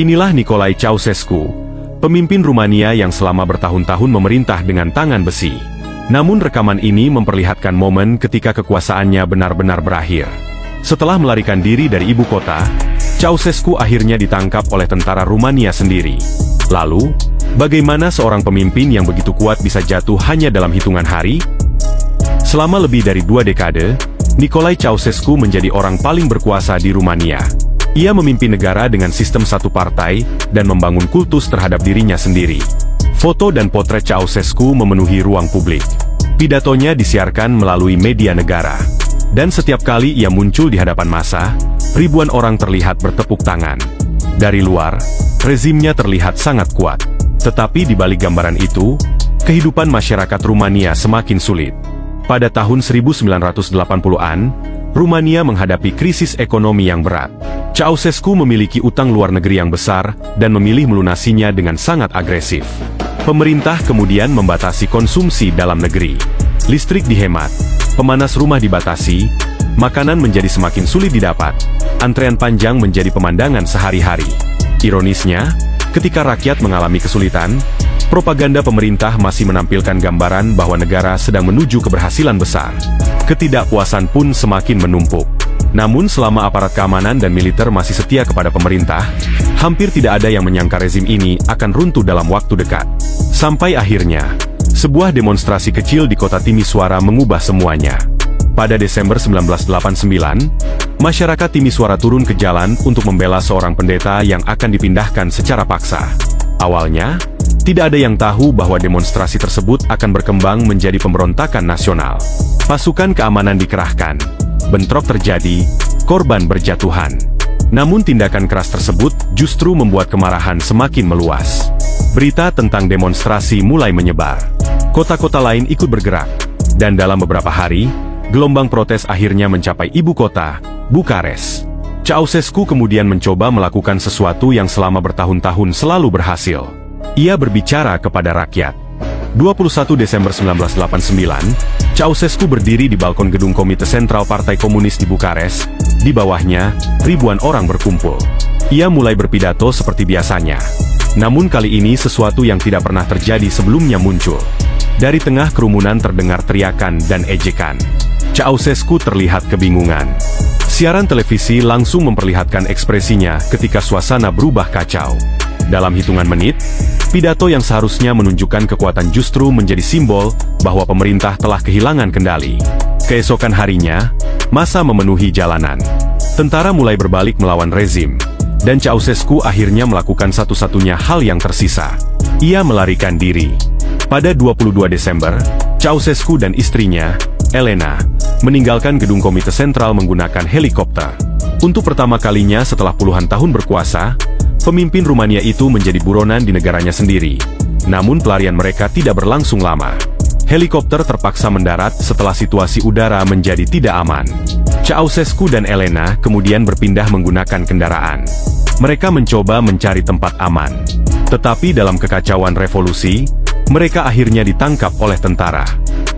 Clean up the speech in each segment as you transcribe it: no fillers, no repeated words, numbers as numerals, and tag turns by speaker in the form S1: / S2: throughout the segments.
S1: Inilah Nicolae Ceausescu, pemimpin Rumania yang selama bertahun-tahun memerintah dengan tangan besi. Namun rekaman ini memperlihatkan momen ketika kekuasaannya benar-benar berakhir. Setelah melarikan diri dari ibu kota, Ceausescu akhirnya ditangkap oleh tentara Rumania sendiri. Lalu, bagaimana seorang pemimpin yang begitu kuat bisa jatuh hanya dalam hitungan hari? Selama lebih dari 2 dekade, Nicolae Ceausescu menjadi orang paling berkuasa di Rumania. Ia memimpin negara dengan sistem satu partai dan membangun kultus terhadap dirinya sendiri. Foto dan potret Ceausescu memenuhi ruang publik. Pidatonya disiarkan melalui media negara. Dan setiap kali ia muncul di hadapan massa, ribuan orang terlihat bertepuk tangan. Dari luar, rezimnya terlihat sangat kuat. Tetapi di balik gambaran itu, kehidupan masyarakat Rumania semakin sulit. Pada tahun 1980-an, Rumania menghadapi krisis ekonomi yang berat. Ceausescu memiliki utang luar negeri yang besar dan memilih melunasinya dengan sangat agresif. Pemerintah kemudian membatasi konsumsi dalam negeri. Listrik dihemat, pemanas rumah dibatasi, makanan menjadi semakin sulit didapat, antrean panjang menjadi pemandangan sehari-hari. Ironisnya, ketika rakyat mengalami kesulitan, propaganda pemerintah masih menampilkan gambaran bahwa negara sedang menuju keberhasilan besar. Ketidakpuasan pun semakin menumpuk. Namun selama aparat keamanan dan militer masih setia kepada pemerintah, hampir tidak ada yang menyangka rezim ini akan runtuh dalam waktu dekat. Sampai akhirnya, sebuah demonstrasi kecil di kota Timisoara mengubah semuanya. Pada Desember 1989, masyarakat Timisoara turun ke jalan untuk membela seorang pendeta yang akan dipindahkan secara paksa. Awalnya, tidak ada yang tahu bahwa demonstrasi tersebut akan berkembang menjadi pemberontakan nasional. Pasukan keamanan dikerahkan, bentrok terjadi, korban berjatuhan. Namun tindakan keras tersebut justru membuat kemarahan semakin meluas. Berita tentang demonstrasi mulai menyebar. Kota-kota lain ikut bergerak. Dan dalam beberapa hari, gelombang protes akhirnya mencapai ibu kota, Bukares. Ceausescu kemudian mencoba melakukan sesuatu yang selama bertahun-tahun selalu berhasil. Ia berbicara kepada rakyat. 21 Desember 1989, Ceausescu berdiri di balkon gedung Komite Sentral Partai Komunis di Bukares. Di bawahnya, ribuan orang berkumpul. Ia mulai berpidato seperti biasanya. Namun kali ini sesuatu yang tidak pernah terjadi sebelumnya muncul. Dari tengah kerumunan terdengar teriakan dan ejekan. Ceausescu terlihat kebingungan. Siaran televisi langsung memperlihatkan ekspresinya ketika suasana berubah kacau. Dalam hitungan menit, pidato yang seharusnya menunjukkan kekuatan justru menjadi simbol bahwa pemerintah telah kehilangan kendali. Keesokan harinya, massa memenuhi jalanan. Tentara mulai berbalik melawan rezim. Dan Ceausescu akhirnya melakukan satu-satunya hal yang tersisa. Ia melarikan diri. Pada 22 Desember, Ceausescu dan istrinya, Elena, meninggalkan gedung Komite Sentral menggunakan helikopter. Untuk pertama kalinya setelah puluhan tahun berkuasa, pemimpin Rumania itu menjadi buronan di negaranya sendiri. Namun pelarian mereka tidak berlangsung lama. Helikopter terpaksa mendarat setelah situasi udara menjadi tidak aman. Ceausescu dan Elena kemudian berpindah menggunakan kendaraan. Mereka mencoba mencari tempat aman. Tetapi dalam kekacauan revolusi, mereka akhirnya ditangkap oleh tentara.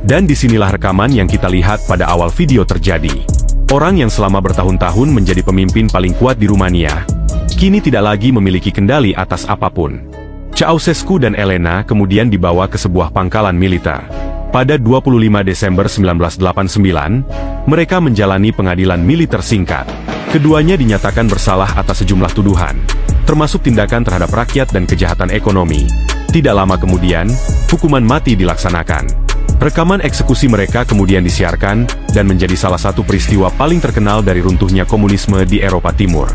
S1: Dan disinilah rekaman yang kita lihat pada awal video terjadi. Orang yang selama bertahun-tahun menjadi pemimpin paling kuat di Rumania, kini tidak lagi memiliki kendali atas apapun. Ceausescu dan Elena kemudian dibawa ke sebuah pangkalan militer. Pada 25 Desember 1989, mereka menjalani pengadilan militer singkat. Keduanya dinyatakan bersalah atas sejumlah tuduhan, termasuk tindakan terhadap rakyat dan kejahatan ekonomi. Tidak lama kemudian, hukuman mati dilaksanakan. Rekaman eksekusi mereka kemudian disiarkan, dan menjadi salah satu peristiwa paling terkenal dari runtuhnya komunisme di Eropa Timur.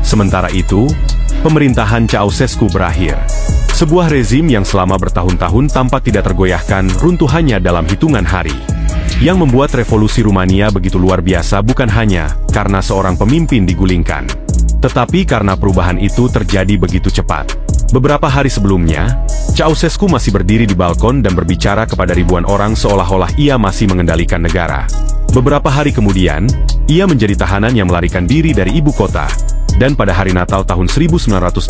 S1: Sementara itu, pemerintahan Ceausescu berakhir. Sebuah rezim yang selama bertahun-tahun tampak tidak tergoyahkan runtuh hanya dalam hitungan hari. Yang membuat revolusi Rumania begitu luar biasa bukan hanya karena seorang pemimpin digulingkan, tetapi karena perubahan itu terjadi begitu cepat. Beberapa hari sebelumnya, Ceausescu masih berdiri di balkon dan berbicara kepada ribuan orang seolah-olah ia masih mengendalikan negara. Beberapa hari kemudian, ia menjadi tahanan yang melarikan diri dari ibu kota. Dan pada hari Natal tahun 1989,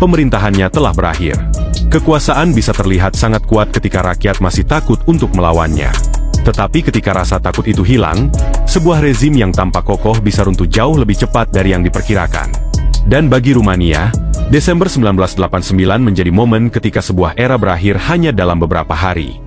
S1: pemerintahannya telah berakhir. Kekuasaan bisa terlihat sangat kuat ketika rakyat masih takut untuk melawannya. Tetapi ketika rasa takut itu hilang, sebuah rezim yang tampak kokoh bisa runtuh jauh lebih cepat dari yang diperkirakan. Dan bagi Rumania, Desember 1989 menjadi momen ketika sebuah era berakhir hanya dalam beberapa hari.